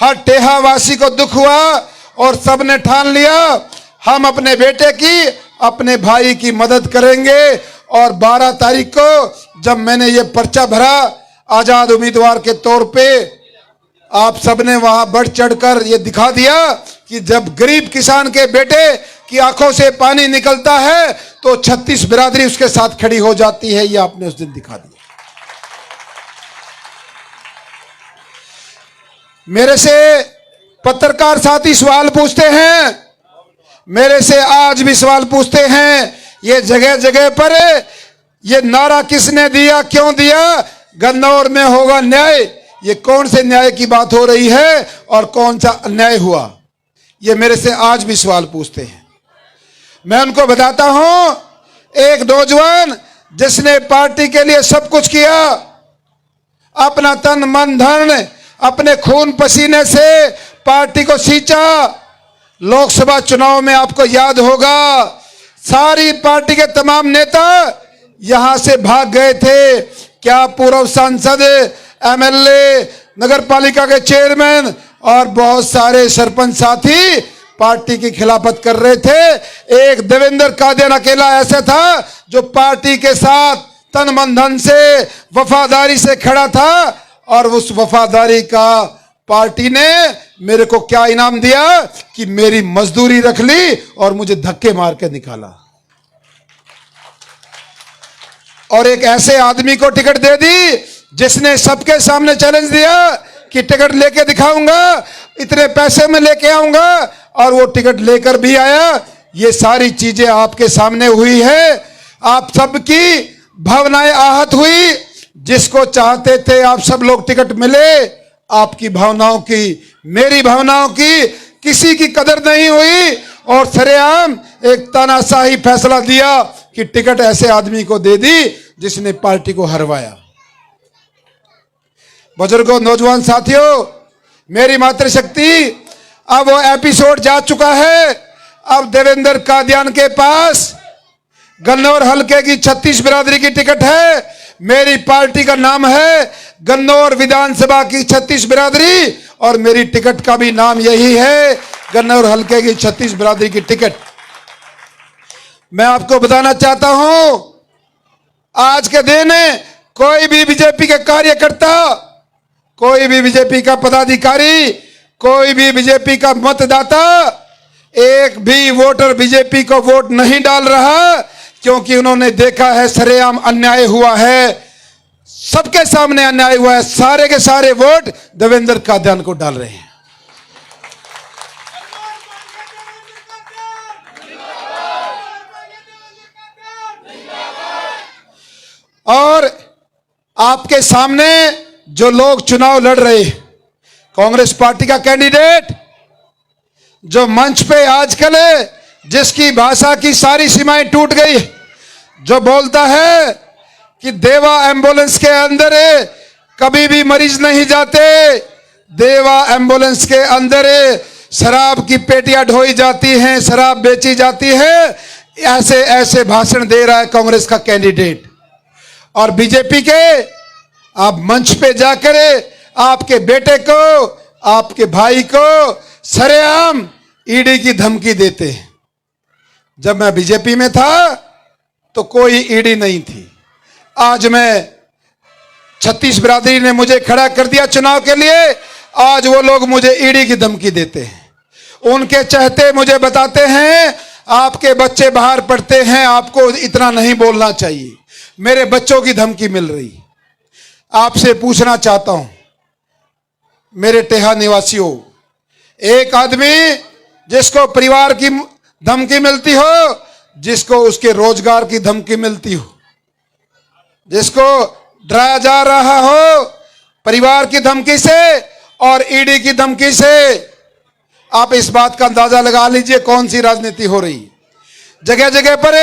हर टेहा वासी को दुख हुआ, और सबने ठान लिया हम अपने बेटे की, अपने भाई की मदद करेंगे। और 12 तारीख को जब मैंने ये पर्चा भरा आजाद उम्मीदवार के तौर पे, आप सबने वहां बढ़ चढ़कर ये दिखा दिया कि जब गरीब किसान के बेटे की आंखों से पानी निकलता है तो 36 बिरादरी उसके साथ खड़ी हो जाती है। ये आपने उस दिन दिखा दिया। मेरे से पत्रकार साथी सवाल पूछते हैं, मेरे से आज भी सवाल पूछते हैं, ये जगह जगह पर ये नारा किसने दिया, क्यों दिया? गन्नौर में होगा न्याय। ये कौन से न्याय की बात हो रही है और कौन सा अन्याय हुआ? ये मेरे से आज भी सवाल पूछते हैं। मैं उनको बताता हूं, एक नौजवान जिसने पार्टी के लिए सब कुछ किया, अपना तन मन धन अपने खून पसीने से पार्टी को सींचा। लोकसभा चुनाव में आपको याद होगा, सारी पार्टी के तमाम नेता यहां से भाग गए थे। क्या पूर्व सांसद, एमएलए, नगर पालिका के चेयरमैन और बहुत सारे सरपंच साथी पार्टी की खिलाफत कर रहे थे। एक देवेंद्र कादियान अकेला ऐसा था जो पार्टी के साथ तन मन धन से वफादारी से खड़ा था, और उस वफादारी का पार्टी ने मेरे को क्या इनाम दिया कि मेरी मजदूरी रख ली और मुझे धक्के मार के निकाला। और एक ऐसे आदमी को टिकट दे दी जिसने सबके सामने चैलेंज दिया कि टिकट लेके दिखाऊंगा, इतने पैसे में लेके आऊंगा, और वो टिकट लेकर भी आया। ये सारी चीजें आपके सामने हुई है। आप सबकी भावनाएं आहत हुई। जिसको चाहते थे आप सब लोग टिकट मिले, आपकी भावनाओं की, मेरी भावनाओं की किसी की कदर नहीं हुई, और सरेआम एक तानाशाही फैसला दिया कि टिकट ऐसे आदमी को दे दी जिसने पार्टी को हरवाया। बुजुर्गों, नौजवान साथियों, मेरी मातृशक्ति अब वो एपिसोड जा चुका है। अब देवेंद्र कादियान के पास गन्नौर हलके की 36 बिरादरी की टिकट है। मेरी पार्टी का नाम है गन्नौर विधानसभा की 36 बिरादरी, और मेरी टिकट का भी नाम यही है, गन्नौर हलके की 36 बिरादरी की टिकट। मैं आपको बताना चाहता हूं, आज के दिन कोई भी बीजेपी के कार्यकर्ता, कोई भी बीजेपी का पदाधिकारी, कोई भी बीजेपी का मतदाता, एक भी वोटर बीजेपी को वोट नहीं डाल रहा, क्योंकि उन्होंने देखा है सरेआम अन्याय हुआ है, सबके सामने अन्याय हुआ है। सारे के सारे वोट देवेंद्र कादियान को डाल रहे हैं। और आपके सामने जो लोग चुनाव लड़ रहे, कांग्रेस पार्टी का कैंडिडेट जो मंच पे आजकल जिसकी भाषा की सारी सीमाएं टूट गई, जो बोलता है कि देवा एम्बुलेंस के अंदर कभी भी मरीज नहीं जाते, देवा एम्बुलेंस के अंदर शराब की पेटियां ढोई जाती हैं, शराब बेची जाती है, ऐसे ऐसे भाषण दे रहा है कांग्रेस का कैंडिडेट। और बीजेपी के आप मंच पे जाकर आपके बेटे को, आपके भाई को सरेआम ईडी की धमकी देते हैं। जब मैं बीजेपी में था तो कोई ईडी नहीं थी। आज मैं 36 बिरादरी ने मुझे खड़ा कर दिया चुनाव के लिए, आज वो लोग मुझे ईडी की धमकी देते हैं। उनके चहते मुझे बताते हैं आपके बच्चे बाहर पढ़ते हैं, आपको इतना नहीं बोलना चाहिए। मेरे बच्चों की धमकी मिल रही। आपसे पूछना चाहता हूं मेरे टेहा निवासियों, एक आदमी जिसको परिवार की धमकी मिलती हो, जिसको उसके रोजगार की धमकी मिलती हो, जिसको डराया जा रहा हो परिवार की धमकी से और ईडी की धमकी से, आप इस बात का अंदाजा लगा लीजिए कौन सी राजनीति हो रही है। जगह जगह पर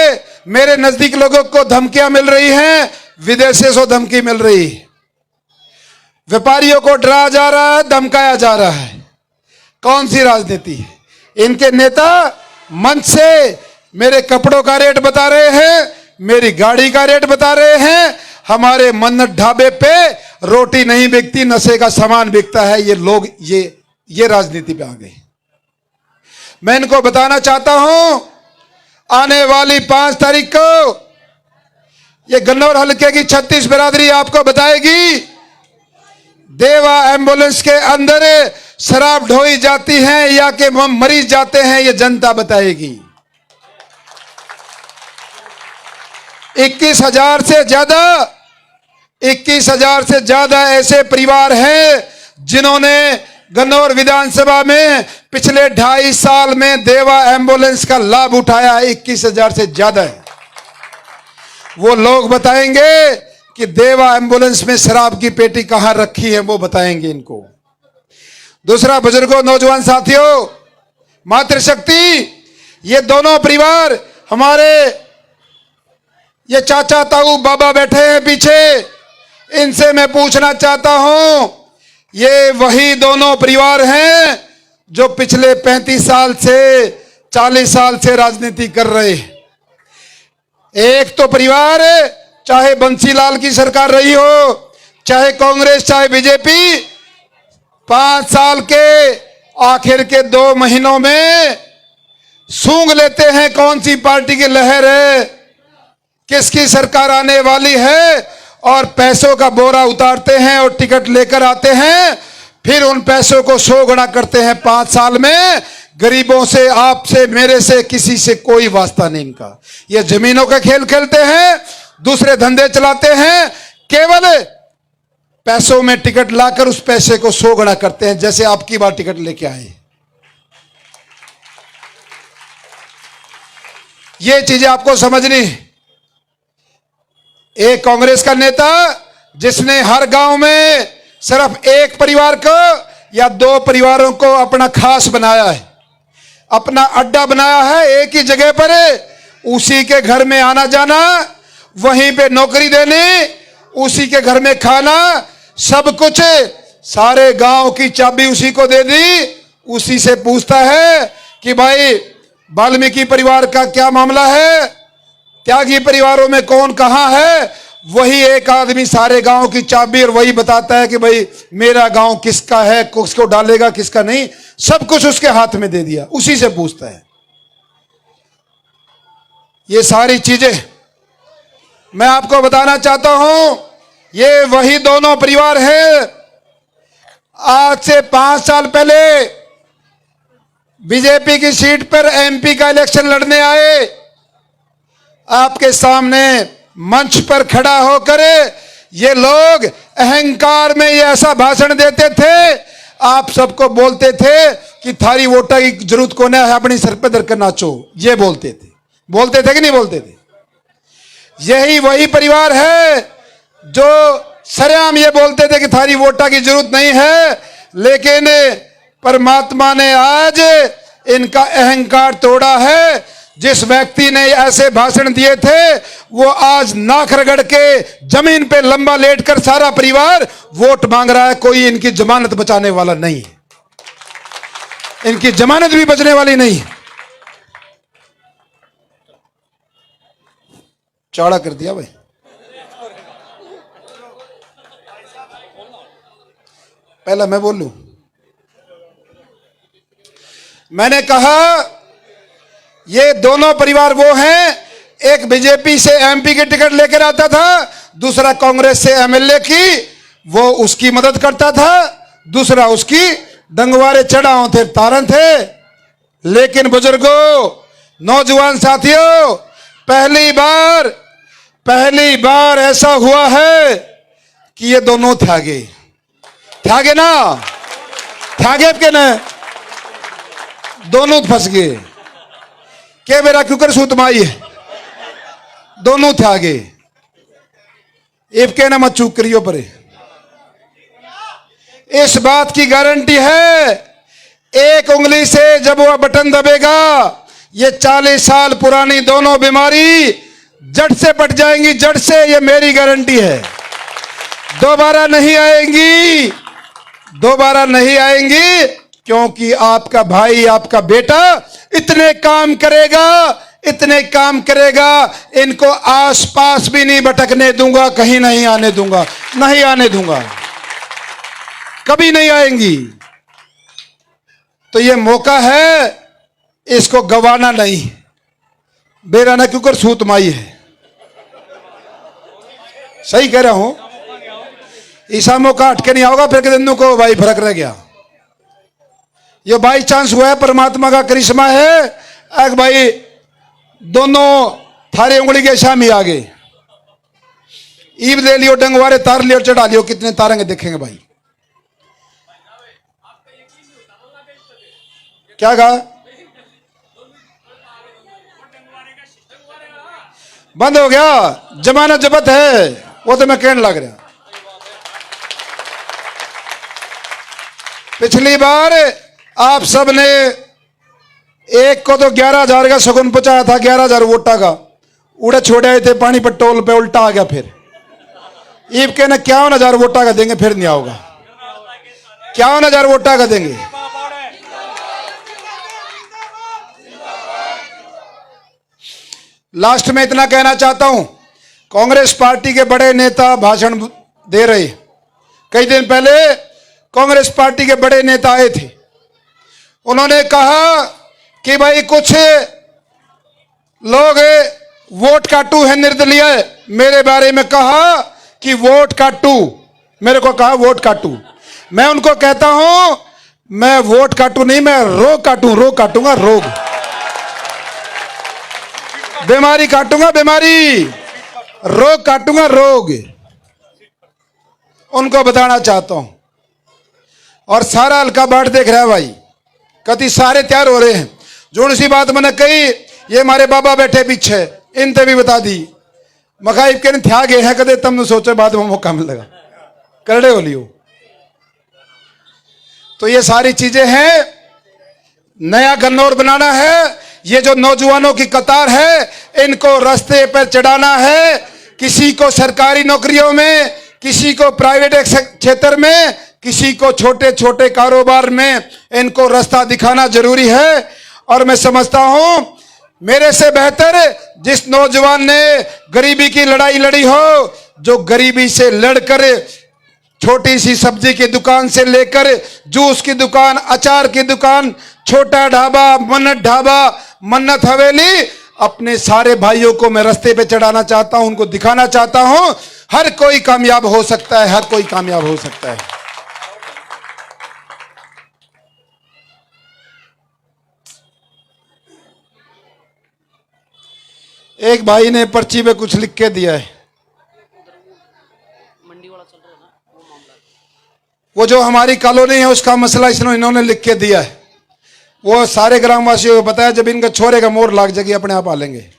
मेरे नजदीक लोगों को धमकियां मिल रही हैं, विदेशों से धमकी मिल रही है, व्यापारियों को डराया जा रहा है, धमकाया जा रहा है। कौन सी राजनीति है? इनके नेता मंच से मेरे कपड़ों का रेट बता रहे हैं, मेरी गाड़ी का रेट बता रहे हैं, हमारे मन्नत ढाबे पे रोटी नहीं बिकती, नशे का सामान बिकता है। ये लोग ये राजनीति पे आ गए। मैं इनको बताना चाहता हूं, आने वाली 5 तारीख को ये गन्नौर हलके की 36 बिरादरी आपको बताएगी देवा एम्बुलेंस के अंदर शराब ढोई जाती है या कि मरीज जाते हैं, ये जनता बताएगी। 21,000 से ज्यादा ऐसे परिवार हैं जिन्होंने गन्नौर विधानसभा में पिछले 2.5 साल में देवा एम्बुलेंस का लाभ उठाया। 21,000 से ज्यादा है। वो लोग बताएंगे कि देवा एम्बुलेंस में शराब की पेटी कहां रखी है, वो बताएंगे इनको। दूसरा, बुजुर्गों, नौजवान साथियों, मातृशक्ति, ये दोनों परिवार हमारे, ये चाचा ताऊ बाबा बैठे हैं पीछे, इनसे मैं पूछना चाहता हूं, ये वही दोनों परिवार हैं जो पिछले 35 साल से 40 साल से राजनीति कर रहे हैं। एक तो परिवार, चाहे बंसीलाल की सरकार रही हो, चाहे कांग्रेस, चाहे बीजेपी, 5 साल के आखिर के 2 महीनों में सूंघ लेते हैं कौन सी पार्टी की लहर है, किसकी सरकार आने वाली है, और पैसों का बोरा उतारते हैं और टिकट लेकर आते हैं। फिर उन पैसों को 100 गुना करते हैं 5 साल में। गरीबों से, आपसे, मेरे से, किसी से कोई वास्ता नहीं इनका। ये जमीनों का खेल खेलते हैं, दूसरे धंधे चलाते हैं, केवल पैसों में टिकट लाकर उस पैसे को 100 गुना करते हैं, जैसे आपकी बार टिकट लेके आए। ये चीजें आपको समझनी। एक कांग्रेस का नेता जिसने हर गांव में सिर्फ एक परिवार को या 2 परिवारों को अपना खास बनाया है, अपना अड्डा बनाया है, एक ही जगह पर उसी के घर में आना जाना, वहीं पे नौकरी देनी, उसी के घर में खाना, सब कुछ, सारे गांव की चाबी उसी को दे दी। उसी से पूछता है कि भाई वाल्मीकि परिवार का क्या मामला है, त्यागी परिवारों में कौन कहां है। वही एक आदमी सारे गांव की चाबी, और वही बताता है कि भाई मेरा गांव किसका है, किसको डालेगा, किसका नहीं, सब कुछ उसके हाथ में दे दिया, उसी से पूछता है। ये सारी चीजें मैं आपको बताना चाहता हूं, ये वही दोनों परिवार हैं। आज से 5 साल पहले बीजेपी की सीट पर एमपी का इलेक्शन लड़ने आए, आपके सामने मंच पर खड़ा होकर ये लोग अहंकार में ये ऐसा भाषण देते थे, आप सबको बोलते थे कि थारी वोटा की जरूरत को ना है, अपनी सर पे धरकर नाचो, ये बोलते थे कि नहीं बोलते थे। यही वही परिवार है जो सरेआम ये बोलते थे कि थारी वोटा की जरूरत नहीं है, लेकिन परमात्मा ने आज इनका अहंकार तोड़ा है। जिस व्यक्ति ने ऐसे भाषण दिए थे, वो आज नाक रगड़ के जमीन पे लंबा लेटकर सारा परिवार वोट मांग रहा है। कोई इनकी जमानत बचाने वाला नहीं है, इनकी जमानत भी बचने वाली नहीं है। चौड़ा कर दिया भाई। पहला मैं बोल लूं। मैंने कहा ये दोनों परिवार वो हैं, एक बीजेपी से एमपी की टिकट लेकर आता था, दूसरा कांग्रेस से एमएलए की, वो उसकी मदद करता था, दूसरा उसकी डंगवारे चढ़ाओ थे, तारन थे। लेकिन बुजुर्गों, नौजवान साथियों, पहली बार ऐसा हुआ है कि ये दोनों थे ना, के ना, दोनों फंस गए के मेरा क्योंकर सूतमाई है, दोनों थे आगे। इबके ना मत चूक करियो परे। इस बात की गारंटी है, एक उंगली से जब वह बटन दबेगा, ये 40 साल पुरानी दोनों बीमारी जड़ से पट जाएंगी, जड़ से, ये मेरी गारंटी है। दोबारा नहीं आएंगी, क्योंकि आपका भाई, आपका बेटा इतने काम करेगा, इनको आसपास भी नहीं भटकने दूंगा, कहीं नहीं आने दूंगा, कभी नहीं आएंगी। तो ये मौका है, इसको गवाना नहीं। बेरा ना क्योंकि सूत माई है, सही कह रहा हूं। ईसा मौका हटके नहीं आओगा, फिर कितनों को भाई फर्क रह गया। ये बाई चांस हुआ है, परमात्मा का करिश्मा है। एक भाई दोनों थारे उंगली के शामी आ गए, ईब ले लियो, डंगवारे तार लियो, चढ़ा लियो, कितने तारेंगे देखेंगे भाई। क्या कहा बंद हो गया, जमानत जब्त है, वो तो मैं कहने लग रहा। पिछली बार आप सब ने एक को तो 11,000 का शगुन पहुंचाया था, 11,000 वोटा का, उड़े छोड़े आए थे पानी पट्टोल पे, उल्टा आ गया। फिर ईब के ना 51,000 वोटा का देंगे, फिर नहीं आओगा। 51,000 वोटा का देंगे। लास्ट में इतना कहना चाहता हूं, कांग्रेस पार्टी के बड़े नेता भाषण दे रहे। कई दिन पहले कांग्रेस पार्टी के बड़े नेता आए थे, उन्होंने कहा कि भाई कुछ लोग वोट काटू है निर्दलीय, मेरे बारे में कहा कि वोट काटू, मेरे को कहा वोट काटू। मैं उनको कहता हूं मैं वोट काटू नहीं, मैं रोग काटू, रोग काटूंगा, रोग, बीमारी काटूंगा, बीमारी, रोग काटूंगा, रोग। उनको बताना चाहता हूं। और सारा हल्का बाट देख रहा है भाई, कति सारे तैयार हो रहे हैं। जो सी बात मैंने कही, ये हमारे बाबा बैठे पीछे, इनते भी बता दी। मकाइब के थ्या गए हैं, कदे तुमने सोचे बाद में मौका मिलेगा, करड़े हो लियो। तो ये सारी चीजें हैं, नया गन्नौर बनाना है। ये जो नौजवानों की कतार है, इनको रास्ते पर चढ़ाना है। किसी को सरकारी नौकरियों में, किसी को प्राइवेट क्षेत्र में, किसी को छोटे छोटे कारोबार में, इनको रास्ता दिखाना जरूरी है। और मैं समझता हूं मेरे से बेहतर जिस नौजवान ने गरीबी की लड़ाई लड़ी हो, जो गरीबी से लड़कर छोटी सी सब्जी की दुकान से लेकर जूस की दुकान, अचार की दुकान, छोटा ढाबा, मन्नत ढाबा, मन्नत हवेली, अपने सारे भाइयों को मैं रास्ते पे चढ़ाना चाहता हूं, उनको दिखाना चाहता हूं हर कोई कामयाब हो सकता है, हर कोई कामयाब हो सकता है। एक भाई ने पर्ची पे कुछ लिख के दिया है, वो जो हमारी कॉलोनी है उसका मसला इन्होंने लिख के दिया है। वो सारे ग्रामवासियों को बताया, जब इनका छोरे का मोर लाग जाएगी अपने आप आ लेंगे।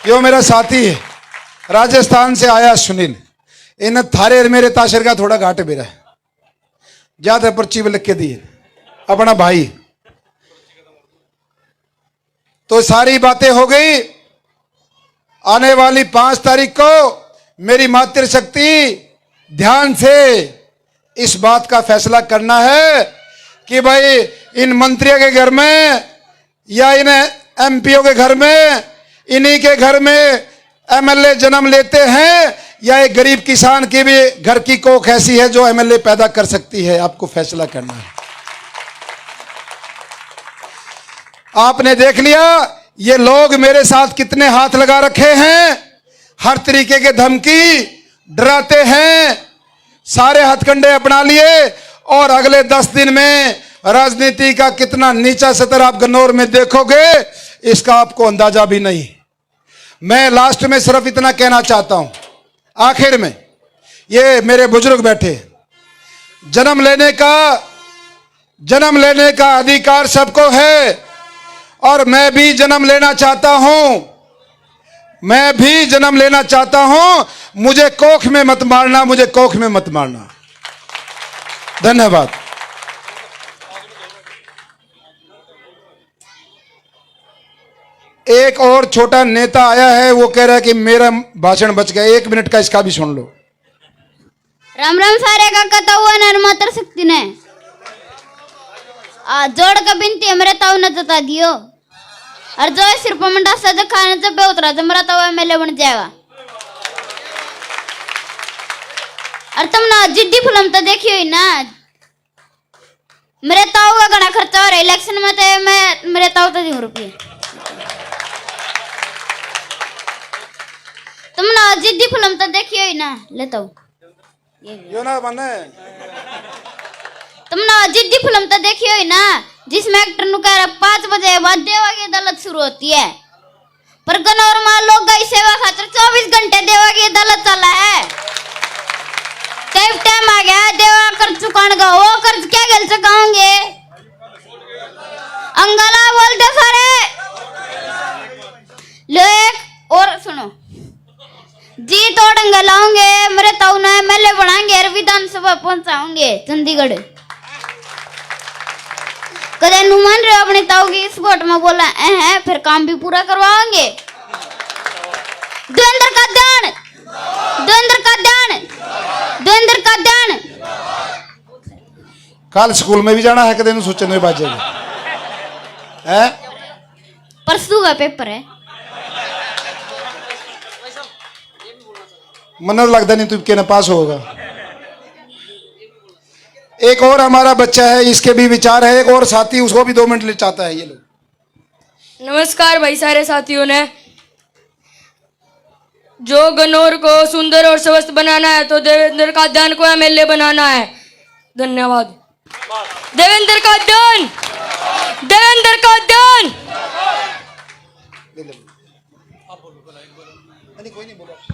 यो मेरा साथी है, राजस्थान से आया सुनील, इन थारे मेरे ताशर का थोड़ा घाट मेरा है, ज्यादा पर्ची पे लिख के दिए, अपना भाई। तो सारी बातें हो गई। आने वाली 5 तारीख को मेरी मातृशक्ति ध्यान से इस बात का फैसला करना है कि भाई इन मंत्रियों के घर में या इन एमपीओ के घर में, इन्हीं के घर में एमएलए जन्म लेते हैं, या एक गरीब किसान की भी घर की कोख ऐसी है जो एमएलए पैदा कर सकती है। आपको फैसला करना है। आपने देख लिया ये लोग मेरे साथ कितने हाथ लगा रखे हैं, हर तरीके के धमकी, डराते हैं, सारे हथकंडे अपना लिए। और अगले 10 दिन में राजनीति का कितना नीचा सतर आप गन्नौर में देखोगे, इसका आपको अंदाजा भी नहीं। मैं लास्ट में सिर्फ इतना कहना चाहता हूं, आखिर में, ये मेरे बुजुर्ग बैठे, जन्म लेने का अधिकार सबको है, और मैं भी जन्म लेना चाहता हूं, मैं भी जन्म लेना चाहता हूं। मुझे कोख में मत मारना, मुझे कोख में मत मारना। धन्यवाद। एक और छोटा नेता आया है, वो कह रहा है कि मेरा भाषण बच गया, 1 मिनट का, इसका भी सुन लो। राम राम सारे का कथा हुआ निर्मात्र शक्ति ने जोड़ का बिनती हमारे ताऊ ने जता दियो, और जो सिर्फ मंडा से खाने जब पे उतरा जब मेरा ताऊ एमएलए बन जाएगा। और तुम ना जिद्दी फिल्म तो देखी हुई ना, मेरे ताऊ का घना खर्चा हो रहा है इलेक्शन में, तो मैं मेरे ताऊ तो 2 रुपये। तुम ना जिद्दी फिल्म तो देखी हुई ना, लेता हूँ यो ना बने। तुम ना जिद्दी फिल्म तो देखी हुई ना, जिसमें एक्टर नु कह रहा 5 बजे बाद देवा की अदालत शुरू होती है, पर गन्नौर में लोग गई सेवा खातिर 24 घंटे देवा की अदालत चला है। कई टाइम आ गया देवा कर्ज चुकाने का, वो कर्ज क्या गल चुकाओगे? अंगला बोलते सारे विधानसभा पहुंचाऊंगे चंडीगढ़। कदे नुमान रहे अपने ताऊ की इस वोट में बोला है, फिर काम भी पूरा करवाओगे। देवेंद्र का ध्यान, देवेंद्र का ध्यान, देवेंद्र का ध्यान। कल स्कूल में भी जाना है, कदे सोचे नहीं बाजेगा है। परसों का पेपर है। मन लगता नहीं तू के ना पास होगा। एक और हमारा बच्चा है, इसके भी विचार है। एक और साथी, उसको भी 2 मिनट ले चाहता है। ये लोग नमस्कार भाई सारे साथियों ने। जो गन्नौर को सुंदर और स्वस्थ बनाना है तो देवेंद्र का ध्यान को एमएलए बनाना है। धन्यवाद। देवेंद्र का ध्यान, देवेंद्र का ध्यान। कोई नहीं बोलो।